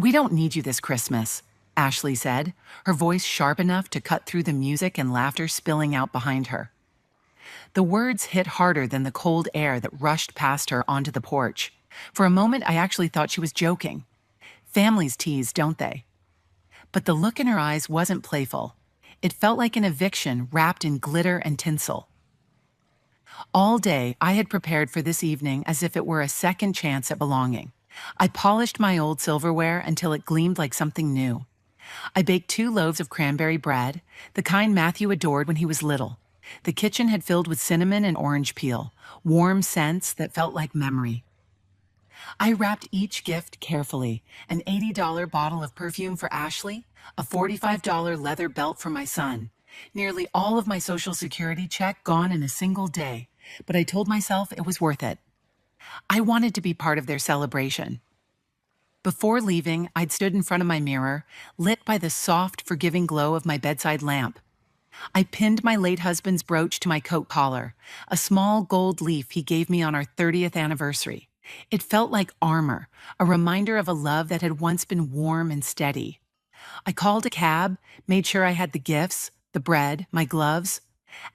"We don't need you this Christmas," Ashley said, her voice sharp enough to cut through the music and laughter spilling out behind her. The words hit harder than the cold air that rushed past her onto the porch. For a moment, I actually thought she was joking. Families tease, don't they? But the look in her eyes wasn't playful. It felt like an eviction wrapped in glitter and tinsel. All day, I had prepared for this evening as if it were a second chance at belonging. I polished my old silverware until it gleamed like something new. I baked 2 loaves of cranberry bread, the kind Matthew adored when he was little. The kitchen had filled with cinnamon and orange peel, warm scents that felt like memory. I wrapped each gift carefully, an $80 bottle of perfume for Ashley, a $45 leather belt for my son. Nearly all of my Social Security check gone in a single day, but I told myself it was worth it. I wanted to be part of their celebration. Before leaving, I'd stood in front of my mirror, lit by the soft, forgiving glow of my bedside lamp. I pinned my late husband's brooch to my coat collar, a small gold leaf he gave me on our 30th anniversary. It felt like armor, a reminder of a love that had once been warm and steady. I called a cab, made sure I had the gifts, the bread, my gloves.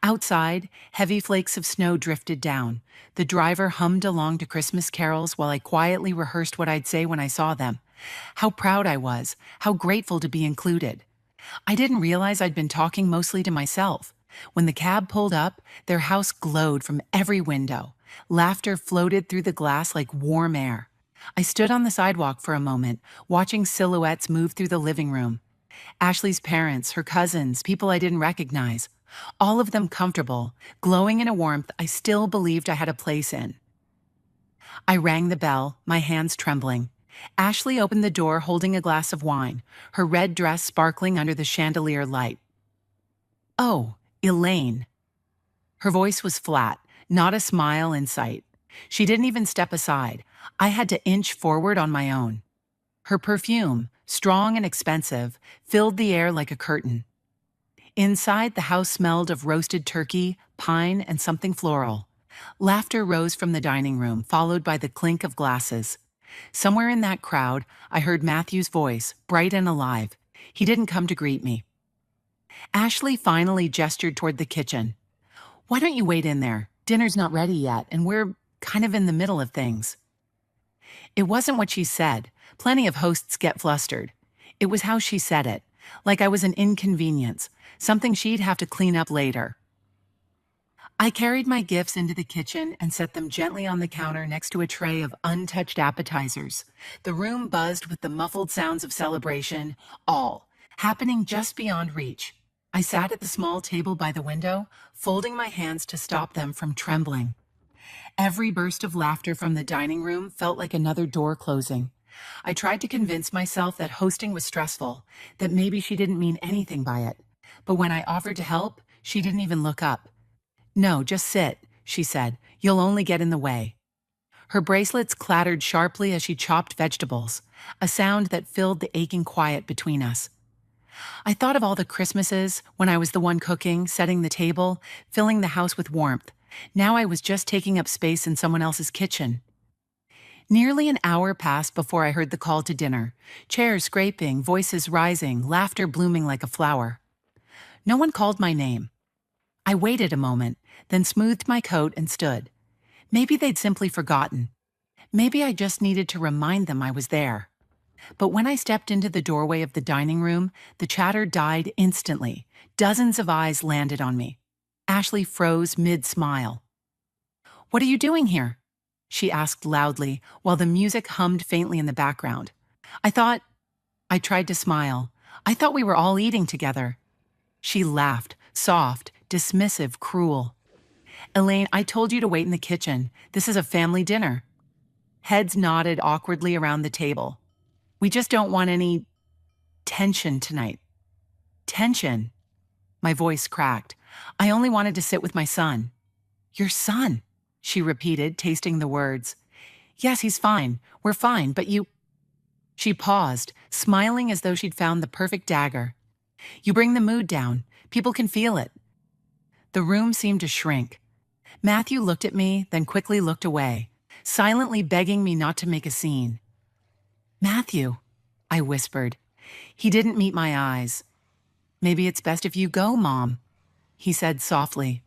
Outside, heavy flakes of snow drifted down. The driver hummed along to Christmas carols while I quietly rehearsed what I'd say when I saw them. How proud I was, how grateful to be included. I didn't realize I'd been talking mostly to myself. When the cab pulled up, their house glowed from every window. Laughter floated through the glass like warm air. I stood on the sidewalk for a moment, watching silhouettes move through the living room. Ashley's parents, her cousins, people I didn't recognize. All of them comfortable, glowing in a warmth I still believed I had a place in. I rang the bell, my hands trembling. Ashley opened the door holding a glass of wine, her red dress sparkling under the chandelier light. "Oh, Elaine." Her voice was flat, not a smile in sight. She didn't even step aside. I had to inch forward on my own. Her perfume, strong and expensive, filled the air like a curtain. Inside, the house smelled of roasted turkey, pine, and something floral. Laughter rose from the dining room, followed by the clink of glasses. Somewhere in that crowd, I heard Matthew's voice, bright and alive. He didn't come to greet me. Ashley finally gestured toward the kitchen. "Why don't you wait in there? Dinner's not ready yet, and we're kind of in the middle of things." It wasn't what she said. Plenty of hosts get flustered. It was how she said it, like I was an inconvenience, something she'd have to clean up later. I carried my gifts into the kitchen and set them gently on the counter next to a tray of untouched appetizers. The room buzzed with the muffled sounds of celebration, all happening just beyond reach. I sat at the small table by the window, folding my hands to stop them from trembling. Every burst of laughter from the dining room felt like another door closing. I tried to convince myself that hosting was stressful, that maybe she didn't mean anything by it. But when I offered to help, she didn't even look up. "No, just sit," she said. "You'll only get in the way." Her bracelets clattered sharply as she chopped vegetables, a sound that filled the aching quiet between us. I thought of all the Christmases when I was the one cooking, setting the table, filling the house with warmth. Now I was just taking up space in someone else's kitchen. Nearly an hour passed before I heard the call to dinner. Chairs scraping, voices rising, laughter blooming like a flower. No one called my name. I waited a moment, then smoothed my coat and stood. Maybe they'd simply forgotten. Maybe I just needed to remind them I was there. But when I stepped into the doorway of the dining room, the chatter died instantly. Dozens of eyes landed on me. Ashley froze mid-smile. "What are you doing here?" she asked loudly, while the music hummed faintly in the background. I tried to smile. "I thought we were all eating together." She laughed, soft, dismissive, cruel. "Elaine, I told you to wait in the kitchen. This is a family dinner." Heads nodded awkwardly around the table. "We just don't want any tension tonight." "Tension?" My voice cracked. "I only wanted to sit with my son." "Your son?" she repeated, tasting the words. "Yes, he's fine. We're fine, but you—" She paused, smiling as though she'd found the perfect dagger. "You bring the mood down. People can feel it." The room seemed to shrink. Matthew looked at me, then quickly looked away, silently begging me not to make a scene. "Matthew." I whispered. He didn't meet my eyes. Maybe it's best if you go, Mom, he said softly.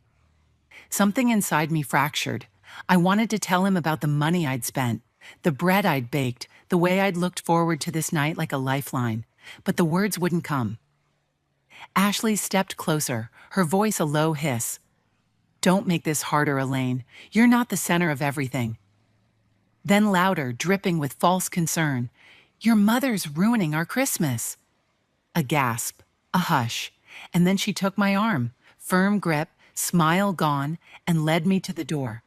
Something inside me fractured. I wanted to tell him about the money I'd spent, the bread I'd baked, the way I'd looked forward to this night like a lifeline, but the words wouldn't come. Ashley stepped closer, her voice a low hiss. Don't make this harder, Elaine. You're not the center of everything. Then louder, dripping with false concern. Your mother's ruining our Christmas. A gasp, a hush, and then she took my arm, firm grip, smile gone, and led me to the door.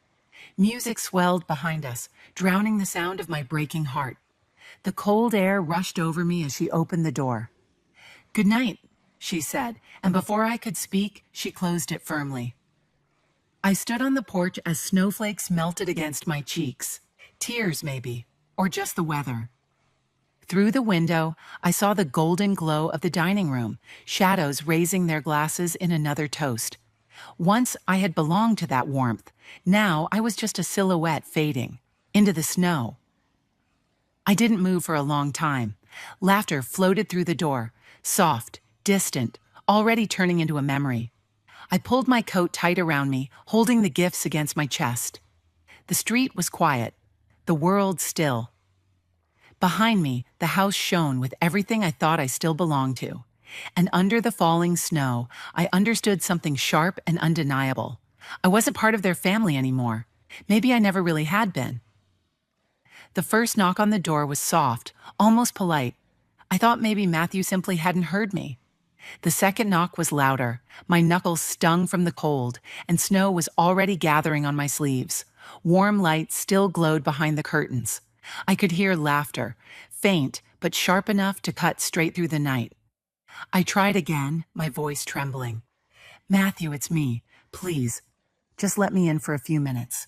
Music swelled behind us, drowning the sound of my breaking heart. The cold air rushed over me as she opened the door. Good night, she said, and before I could speak, she closed it firmly. I stood on the porch as snowflakes melted against my cheeks. Tears, maybe, or just the weather. Through the window, I saw the golden glow of the dining room, shadows raising their glasses in another toast. Once I had belonged to that warmth. Now I was just a silhouette fading into the snow. I didn't move for a long time. Laughter floated through the door, soft, distant, already turning into a memory. I pulled my coat tight around me, holding the gifts against my chest. The street was quiet, the world still. Behind me, the house shone with everything I thought I still belonged to. And under the falling snow, I understood something sharp and undeniable. I wasn't part of their family anymore. Maybe I never really had been. The first knock on the door was soft, almost polite. I thought maybe Matthew simply hadn't heard me. The second knock was louder. My knuckles stung from the cold, and snow was already gathering on my sleeves. Warm light still glowed behind the curtains. I could hear laughter, faint but sharp enough to cut straight through the night. I tried again, my voice trembling. Matthew, it's me. Please, just let me in for a few minutes.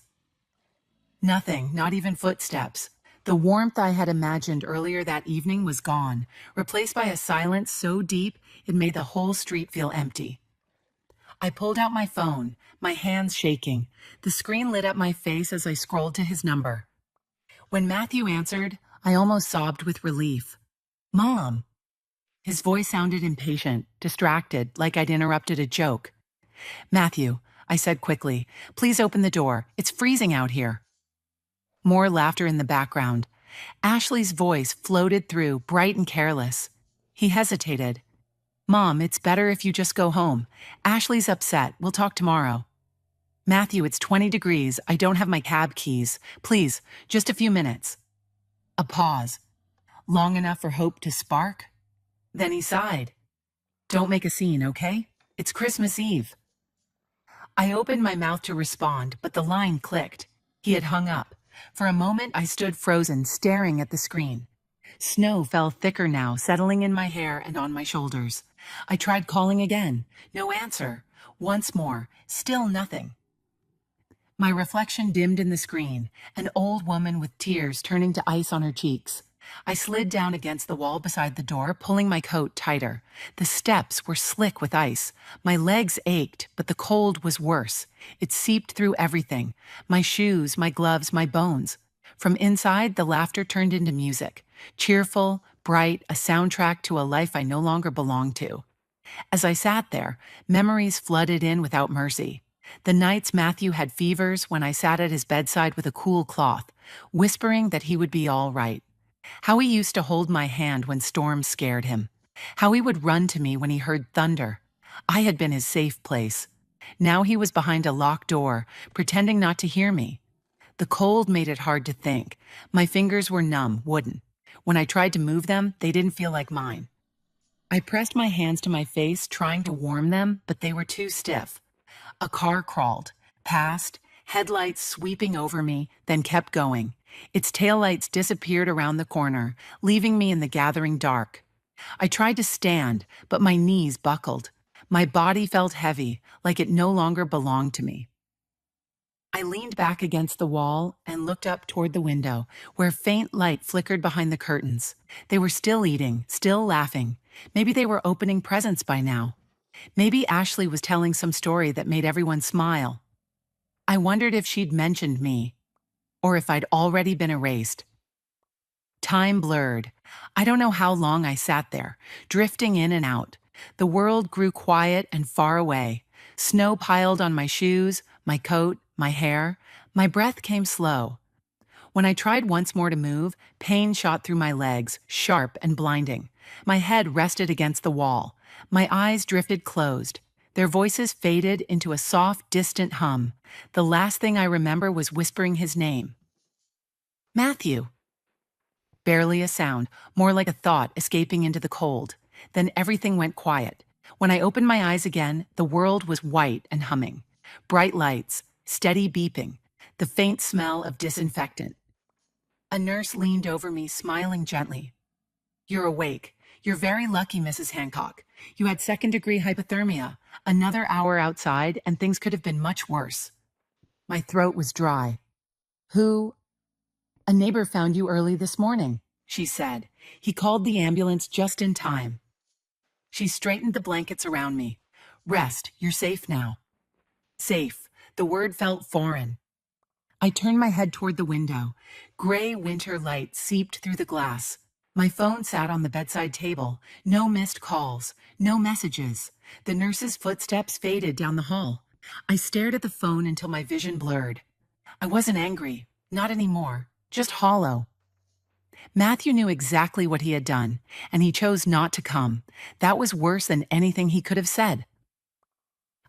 Nothing, not even footsteps. The warmth I had imagined earlier that evening was gone, replaced by a silence so deep it made the whole street feel empty. I pulled out my phone, my hands shaking. The screen lit up my face as I scrolled to his number. When Matthew answered, I almost sobbed with relief. Mom. His voice sounded impatient, distracted, like I'd interrupted a joke. Matthew, I said quickly, please open the door. It's freezing out here. More laughter in the background. Ashley's voice floated through, bright and careless. He hesitated. Mom, it's better if you just go home. Ashley's upset. We'll talk tomorrow. Matthew, it's 20 degrees. I don't have my cab keys. Please, just a few minutes. A pause. Long enough for hope to spark? Then he sighed. Don't make a scene, okay? It's Christmas Eve. I opened my mouth to respond, but the line clicked. He had hung up. For a moment, I stood frozen, staring at the screen. Snow fell thicker now, settling in my hair and on my shoulders. I tried calling again. No answer. Once more. Still nothing. My reflection dimmed in the screen, an old woman with tears turning to ice on her cheeks. I slid down against the wall beside the door, pulling my coat tighter. The steps were slick with ice. My legs ached, but the cold was worse. It seeped through everything. My shoes, my gloves, my bones. From inside, the laughter turned into music. Cheerful, bright, a soundtrack to a life I no longer belonged to. As I sat there, memories flooded in without mercy. The nights Matthew had fevers when I sat at his bedside with a cool cloth, whispering that he would be all right. How he used to hold my hand when storms scared him. How he would run to me when he heard thunder. I had been his safe place. Now he was behind a locked door, pretending not to hear me. The cold made it hard to think. My fingers were numb, wooden. When I tried to move them, they didn't feel like mine. I pressed my hands to my face, trying to warm them, but they were too stiff. A car crawled, passed, headlights sweeping over me, then kept going. Its taillights disappeared around the corner, leaving me in the gathering dark. I tried to stand, but my knees buckled. My body felt heavy, like it no longer belonged to me. I leaned back against the wall and looked up toward the window, where faint light flickered behind the curtains. They were still eating, still laughing. Maybe they were opening presents by now. Maybe Ashley was telling some story that made everyone smile. I wondered if she'd mentioned me, or if I'd already been erased. Time blurred. I don't know how long I sat there, drifting in and out. The world grew quiet and far away. Snow piled on my shoes, my coat, my hair. My breath came slow. When I tried once more to move, pain shot through my legs, sharp and blinding. My head rested against the wall. My eyes drifted closed. Their voices faded into a soft, distant hum. The last thing I remember was whispering his name. Matthew. Barely a sound, more like a thought escaping into the cold. Then everything went quiet. When I opened my eyes again, the world was white and humming. Bright lights, steady beeping, the faint smell of disinfectant. A nurse leaned over me, smiling gently. You're awake. You're very lucky, Mrs. Hancock. You had second-degree hypothermia. Another hour outside, and things could have been much worse. My throat was dry. Who? A neighbor found you early this morning, she said. He called the ambulance just in time. She straightened the blankets around me. Rest, you're safe now. Safe. The word felt foreign. I turned my head toward the window. Gray winter light seeped through the glass. My phone sat on the bedside table. No missed calls. No messages. The nurse's footsteps faded down the hall. I stared at the phone until my vision blurred. I wasn't angry. Not anymore. Just hollow. Matthew knew exactly what he had done, and he chose not to come. That was worse than anything he could have said.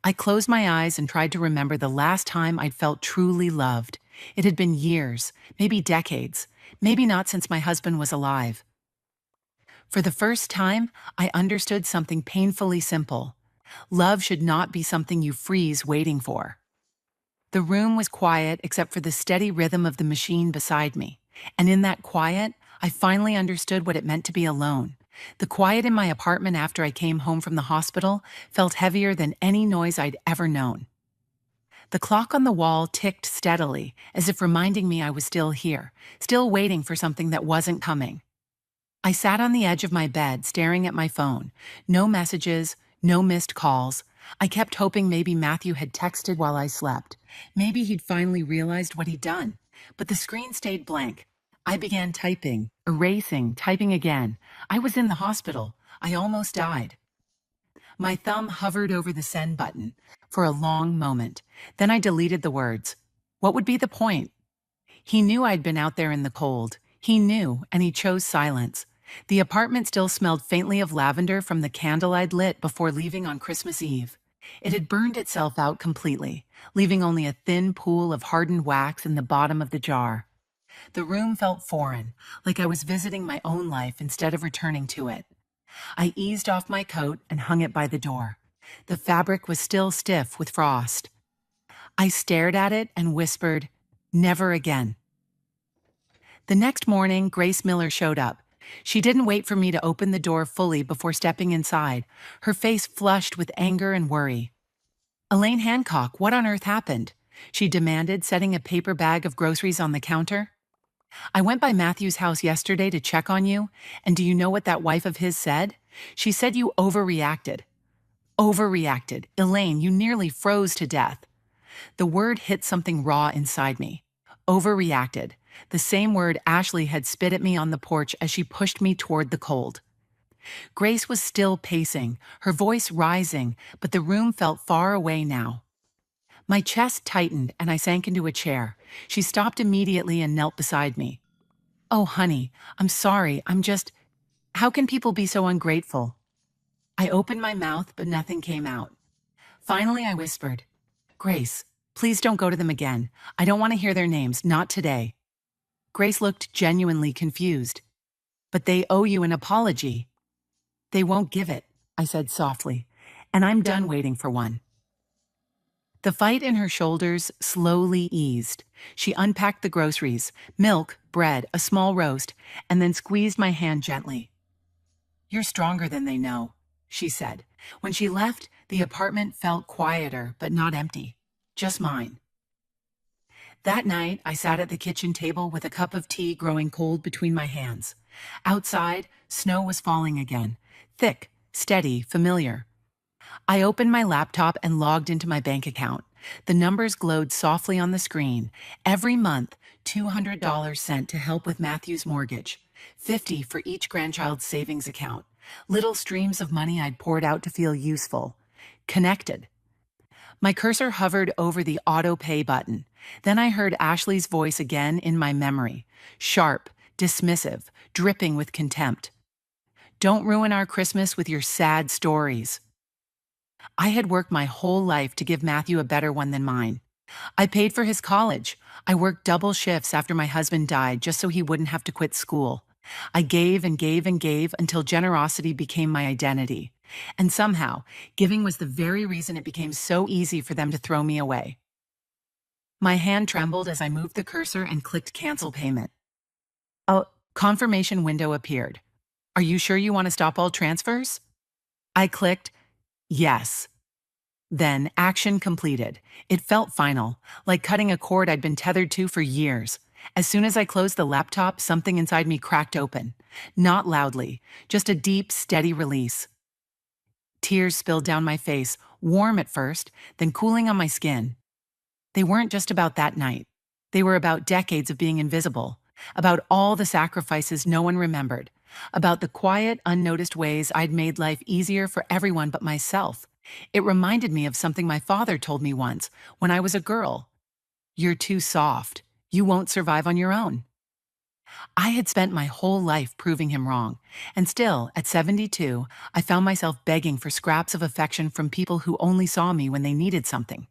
I closed my eyes and tried to remember the last time I'd felt truly loved. It had been years, maybe decades, maybe not since my husband was alive. For the first time, I understood something painfully simple. Love should not be something you freeze waiting for. The room was quiet except for the steady rhythm of the machine beside me, and in that quiet, I finally understood what it meant to be alone. The quiet in my apartment after I came home from the hospital felt heavier than any noise I'd ever known. The clock on the wall ticked steadily, as if reminding me I was still here, still waiting for something that wasn't coming. I sat on the edge of my bed, staring at my phone. No messages, no missed calls. I kept hoping maybe Matthew had texted while I slept. Maybe he'd finally realized what he'd done. But the screen stayed blank. I began typing, erasing, typing again. I was in the hospital. I almost died. My thumb hovered over the send button for a long moment. Then I deleted the words. What would be the point? He knew I'd been out there in the cold. He knew, and he chose silence. The apartment still smelled faintly of lavender from the candle I'd lit before leaving on Christmas Eve. It had burned itself out completely, leaving only a thin pool of hardened wax in the bottom of the jar. The room felt foreign, like I was visiting my own life instead of returning to it. I eased off my coat and hung it by the door. The fabric was still stiff with frost. I stared at it and whispered, "Never again." The next morning, Grace Miller showed up. She didn't wait for me to open the door fully before stepping inside, her face flushed with anger and worry. "Elaine Hancock, what on earth happened?" she demanded, setting a paper bag of groceries on the counter. "I went by Matthew's house yesterday to check on you, and do you know what that wife of his said? She said you overreacted." Overreacted. Elaine, you nearly froze to death. The word hit something raw inside me. Overreacted. The same word Ashley had spit at me on the porch as she pushed me toward the cold. Grace was still pacing, her voice rising, but the room felt far away now. My chest tightened and I sank into a chair. She stopped immediately and knelt beside me. "Oh, honey, I'm sorry. How can people be so ungrateful?" I opened my mouth, but nothing came out. Finally, I whispered, "Grace, please don't go to them again. I don't want to hear their names, not today." Grace looked genuinely confused. "But they owe you an apology." "They won't give it," I said softly, "and I'm done waiting for one." The fight in her shoulders slowly eased. She unpacked the groceries, milk, bread, a small roast, and then squeezed my hand gently. "You're stronger than they know," she said. When she left, the apartment felt quieter, but not empty. Just mine. That night, I sat at the kitchen table with a cup of tea growing cold between my hands. Outside, snow was falling again. Thick, steady, familiar. I opened my laptop and logged into my bank account. The numbers glowed softly on the screen. Every month, $200 sent to help with Matthew's mortgage. 50 for each grandchild's savings account. Little streams of money I'd poured out to feel useful. Connected. My cursor hovered over the auto pay button. Then I heard Ashley's voice again in my memory. Sharp, dismissive, dripping with contempt. Don't ruin our Christmas with your sad stories. I had worked my whole life to give Matthew a better one than mine. I paid for his college. I worked double shifts after my husband died just so he wouldn't have to quit school. I gave and gave and gave until generosity became my identity. And somehow, giving was the very reason it became so easy for them to throw me away. My hand trembled as I moved the cursor and clicked cancel payment. A confirmation window appeared. Are you sure you want to stop all transfers? I clicked yes. Then, action completed. It felt final, like cutting a cord I'd been tethered to for years. As soon as I closed the laptop, something inside me cracked open. Not loudly, just a deep, steady release. Tears spilled down my face, warm at first, then cooling on my skin. They weren't just about that night. They were about decades of being invisible, about all the sacrifices no one remembered, about the quiet, unnoticed ways I'd made life easier for everyone but myself. It reminded me of something my father told me once when I was a girl. You're too soft. You won't survive on your own. I had spent my whole life proving him wrong, and still, at 72, I found myself begging for scraps of affection from people who only saw me when they needed something.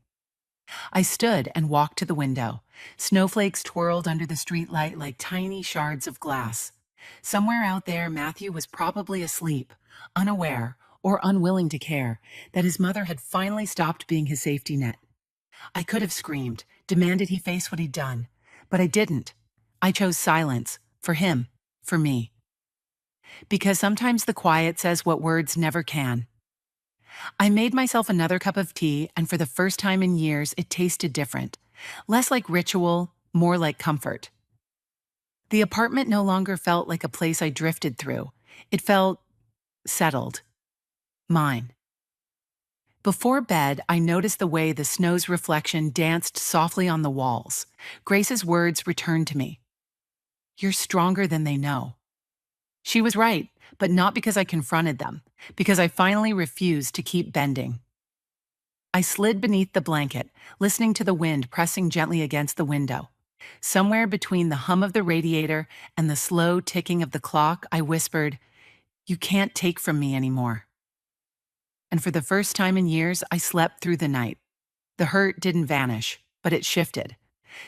I stood and walked to the window. Snowflakes twirled under the streetlight like tiny shards of glass. Somewhere out there, Matthew was probably asleep, unaware or unwilling to care that his mother had finally stopped being his safety net. I could have screamed, demanded he face what he'd done, but I didn't. I chose silence, for him, for me. Because sometimes the quiet says what words never can. I made myself another cup of tea, and for the first time in years, it tasted different. Less like ritual, more like comfort. The apartment no longer felt like a place I drifted through. It felt settled. Mine. Before bed, I noticed the way the snow's reflection danced softly on the walls. Grace's words returned to me. You're stronger than they know. She was right, but not because I confronted them, because I finally refused to keep bending. I slid beneath the blanket, listening to the wind pressing gently against the window. Somewhere between the hum of the radiator and the slow ticking of the clock, I whispered, "You can't take from me anymore." And for the first time in years, I slept through the night. The hurt didn't vanish, but it shifted.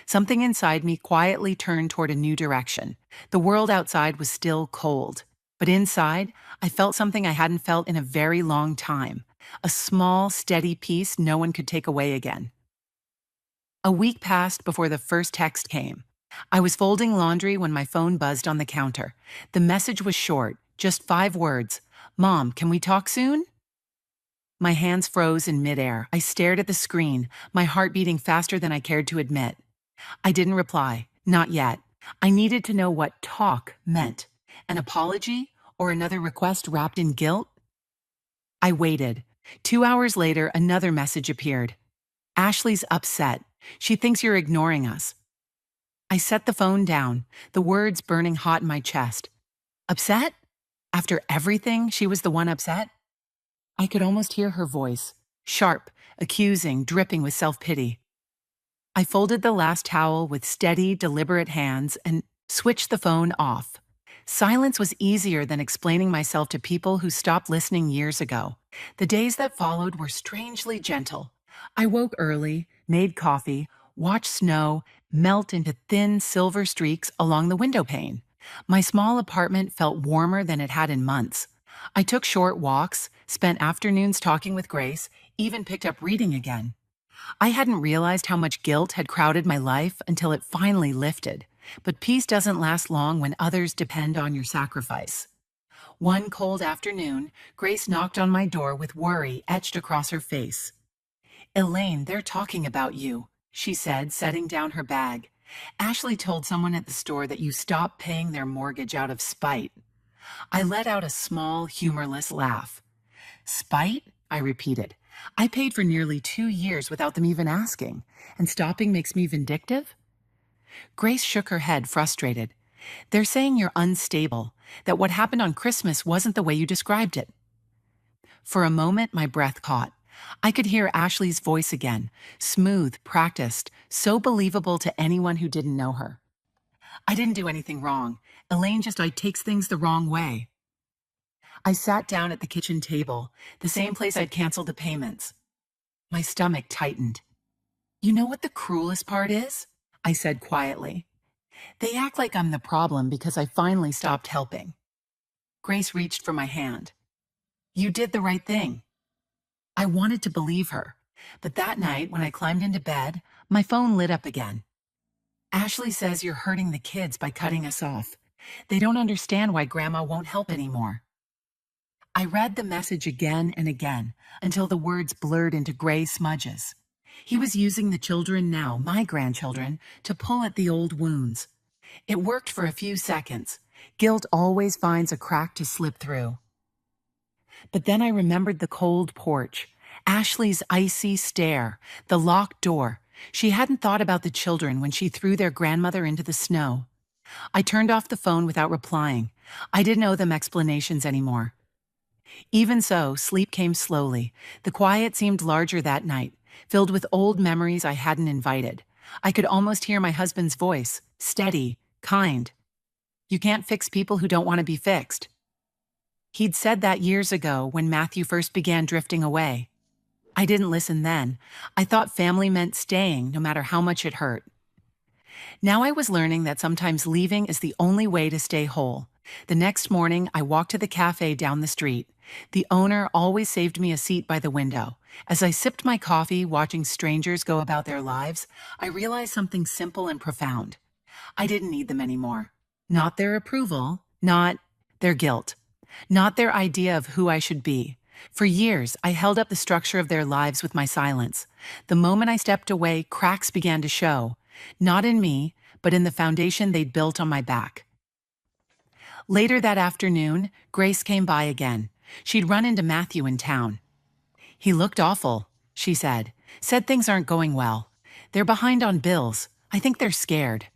Something inside me quietly turned toward a new direction. The world outside was still cold, but inside, I felt something I hadn't felt in a very long time. A small, steady peace no one could take away again. A week passed before the first text came. I was folding laundry when my phone buzzed on the counter. The message was short, just 5 words. "Mom, can we talk soon?" My hands froze in midair. I stared at the screen, my heart beating faster than I cared to admit. I didn't reply, not yet. I needed to know what talk meant. An apology or another request wrapped in guilt? I waited. 2 hours later, another message appeared. "Ashley's upset. She thinks you're ignoring us." I set the phone down, the words burning hot in my chest. Upset? After everything, she was the one upset? I could almost hear her voice, sharp, accusing, dripping with self-pity. I folded the last towel with steady, deliberate hands and switched the phone off. Silence was easier than explaining myself to people who stopped listening years ago. The days that followed were strangely gentle. I woke early, made coffee, watched snow melt into thin silver streaks along the window pane. My small apartment felt warmer than it had in months. I took short walks, spent afternoons talking with Grace, even picked up reading again. I hadn't realized how much guilt had crowded my life until it finally lifted. But peace doesn't last long when others depend on your sacrifice. One cold afternoon, Grace knocked on my door with worry etched across her face. "Elaine, they're talking about you," she said, setting down her bag. "Ashley told someone at the store that you stopped paying their mortgage out of spite." I let out a small, humorless laugh. "Spite?" I repeated. "I paid for nearly 2 years without them even asking, and stopping makes me vindictive?" Grace shook her head, frustrated. They're saying you're unstable, that what happened on Christmas wasn't the way you described it. For a moment, my breath caught. I could hear Ashley's voice again, smooth, practiced, so believable to anyone who didn't know her. I didn't do anything wrong. Elaine just takes things the wrong way. I sat down at the kitchen table, the same place I'd canceled the payments. My stomach tightened. You know what the cruelest part is? I said quietly. They act like I'm the problem because I finally stopped helping. Grace reached for my hand. You did the right thing. I wanted to believe her, but that night when I climbed into bed, my phone lit up again. Ashley says you're hurting the kids by cutting us off. They don't understand why Grandma won't help anymore. I read the message again and again until the words blurred into gray smudges. He was using the children now, my grandchildren, to pull at the old wounds. It worked for a few seconds. Guilt always finds a crack to slip through. But then I remembered the cold porch, Ashley's icy stare, the locked door. She hadn't thought about the children when she threw their grandmother into the snow. I turned off the phone without replying. I didn't owe them explanations anymore. Even so, sleep came slowly. The quiet seemed larger that night, filled with old memories I hadn't invited. I could almost hear my husband's voice, steady, kind. You can't fix people who don't want to be fixed. He'd said that years ago when Matthew first began drifting away. I didn't listen then. I thought family meant staying no matter how much it hurt. Now I was learning that sometimes leaving is the only way to stay whole. The next morning, I walked to the cafe down the street. The owner always saved me a seat by the window. As I sipped my coffee, watching strangers go about their lives, I realized something simple and profound. I didn't need them anymore. Not their approval, not their guilt, not their idea of who I should be. For years, I held up the structure of their lives with my silence. The moment I stepped away, cracks began to show, not in me, but in the foundation they'd built on my back. Later that afternoon, Grace came by again. She'd run into Matthew in town. He looked awful, she said. Said things aren't going well. They're behind on bills. I think they're scared.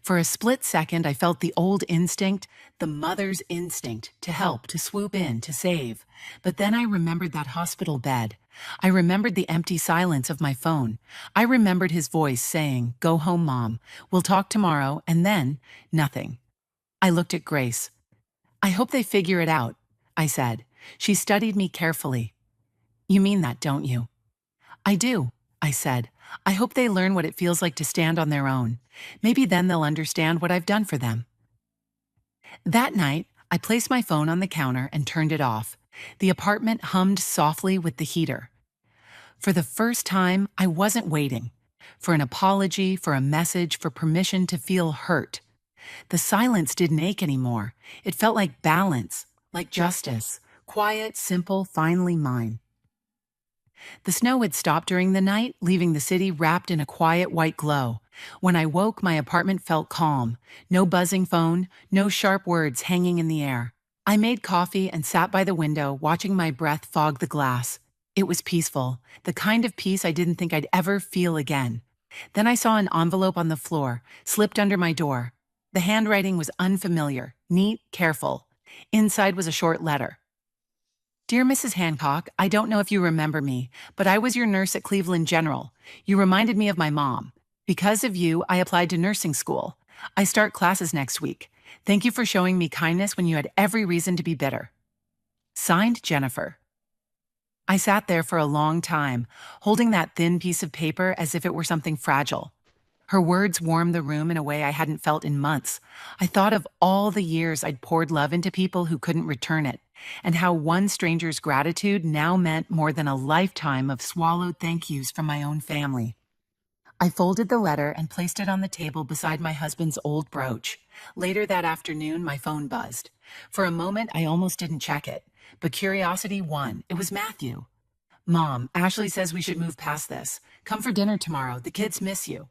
For a split second, I felt the old instinct, the mother's instinct, to help, to swoop in, to save. But then I remembered that hospital bed. I remembered the empty silence of my phone. I remembered his voice saying, "Go home, Mom. We'll talk tomorrow," and then, nothing. I looked at Grace. "I hope they figure it out," I said. She studied me carefully. "You mean that, don't you?" "I do," I said. "I hope they learn what it feels like to stand on their own. Maybe then they'll understand what I've done for them." That night, I placed my phone on the counter and turned it off. The apartment hummed softly with the heater. For the first time, I wasn't waiting for an apology, for a message, for permission to feel hurt. The silence didn't ache anymore. It felt like balance, like justice, quiet, simple, finally mine. The snow had stopped during the night, leaving the city wrapped in a quiet white glow. When I woke, my apartment felt calm. No buzzing phone, no sharp words hanging in the air. I made coffee and sat by the window, watching my breath fog the glass. It was peaceful, the kind of peace I didn't think I'd ever feel again. Then I saw an envelope on the floor, slipped under my door. The handwriting was unfamiliar, neat, careful. Inside was a short letter. "Dear Mrs. Hancock, I don't know if you remember me, but I was your nurse at Cleveland General. You reminded me of my mom. Because of you, I applied to nursing school. I start classes next week. Thank you for showing me kindness when you had every reason to be bitter." Signed, Jennifer. I sat there for a long time, holding that thin piece of paper as if it were something fragile. Her words warmed the room in a way I hadn't felt in months. I thought of all the years I'd poured love into people who couldn't return it, and how one stranger's gratitude now meant more than a lifetime of swallowed thank yous from my own family. I folded the letter and placed it on the table beside my husband's old brooch. Later that afternoon, my phone buzzed. For a moment, I almost didn't check it, but curiosity won. It was Matthew. "Mom, Ashley says we should move past this. Come for dinner tomorrow. The kids miss you."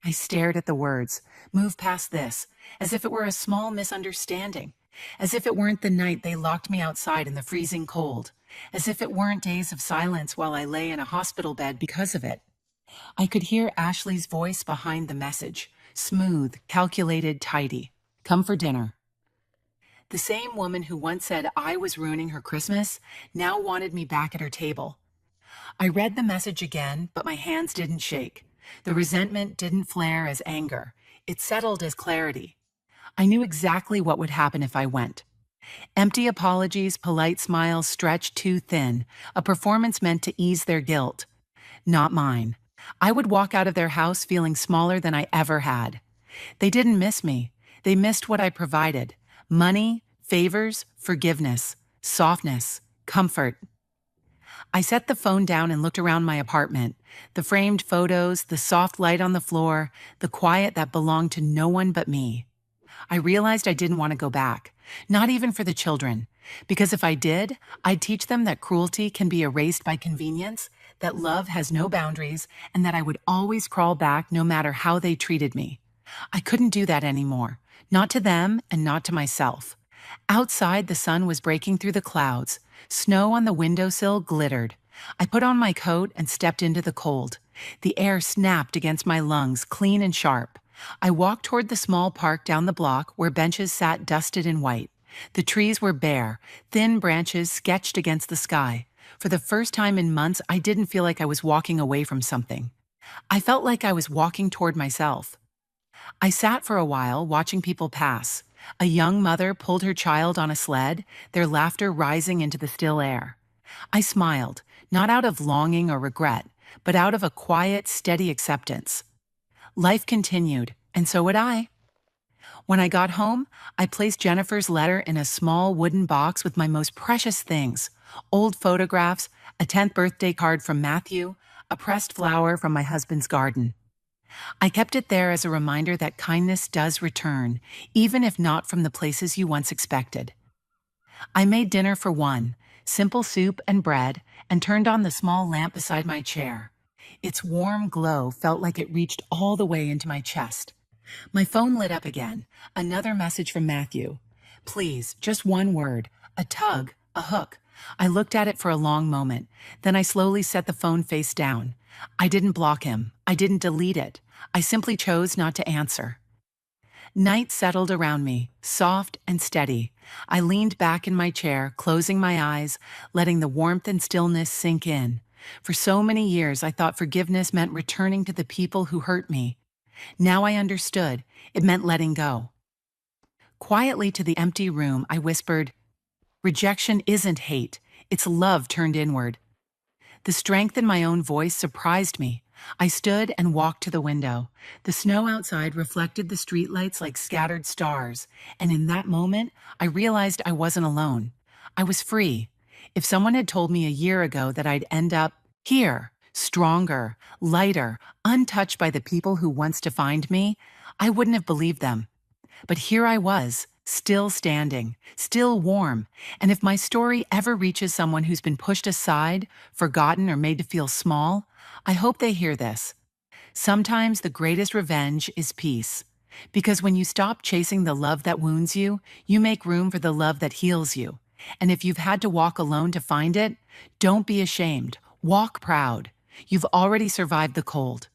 I stared at the words, "move past this," as if it were a small misunderstanding, as if it weren't the night they locked me outside in the freezing cold, as if it weren't days of silence while I lay in a hospital bed because of it. I could hear Ashley's voice behind the message, Smooth, calculated, tidy. Come for dinner. The same woman who once said I was ruining her Christmas now wanted me back at her table. I read the message again, but my hands didn't shake. The resentment didn't flare as anger. It settled as clarity. I knew exactly what would happen if I went. Empty apologies, polite smiles stretched too thin, a performance meant to ease their guilt. Not mine. I would walk out of their house feeling smaller than I ever had. They didn't miss me. They missed what I provided. Money, favors, forgiveness, softness, comfort. I set the phone down and looked around my apartment. The framed photos, the soft light on the floor, the quiet that belonged to no one but me. I realized I didn't want to go back, not even for the children, because if I did, I'd teach them that cruelty can be erased by convenience, that love has no boundaries, and that I would always crawl back no matter how they treated me. I couldn't do that anymore, not to them and not to myself. Outside, the sun was breaking through the clouds. Snow on the windowsill glittered. I put on my coat and stepped into the cold. The air snapped against my lungs, clean and sharp. I walked toward the small park down the block where benches sat dusted in white. The trees were bare, thin branches sketched against the sky. For the first time in months, I didn't feel like I was walking away from something. I felt like I was walking toward myself. I sat for a while, watching people pass. A young mother pulled her child on a sled, their laughter rising into the still air. I smiled, not out of longing or regret, but out of a quiet, steady acceptance. Life continued, and so would I. When I got home, I placed Jennifer's letter in a small wooden box with my most precious things: old photographs, a 10th birthday card from Matthew, a pressed flower from my husband's garden. I kept it there as a reminder that kindness does return, even if not from the places you once expected. I made dinner for one, simple soup and bread, and turned on the small lamp beside my chair. Its warm glow felt like it reached all the way into my chest. My phone lit up again, another message from Matthew. Please, just one word, a tug, a hook. I looked at it for a long moment. Then I slowly set the phone face down. I didn't block him. I didn't delete it. I simply chose not to answer. Night settled around me, soft and steady. I leaned back in my chair, closing my eyes, letting the warmth and stillness sink in. For so many years, I thought forgiveness meant returning to the people who hurt me. Now I understood. It meant letting go. Quietly to the empty room, I whispered, "Rejection isn't hate. It's love turned inward." The strength in my own voice surprised me. I stood and walked to the window. The snow outside reflected the streetlights like scattered stars, and in that moment, I realized I wasn't alone. I was free. If someone had told me a year ago that I'd end up here, stronger, lighter, untouched by the people who once defined me, I wouldn't have believed them. But here I was, still standing, still warm, and if my story ever reaches someone who's been pushed aside, forgotten, or made to feel small, I hope they hear this. Sometimes the greatest revenge is peace. Because when you stop chasing the love that wounds you, you make room for the love that heals you. And if you've had to walk alone to find it, don't be ashamed. Walk proud. You've already survived the cold.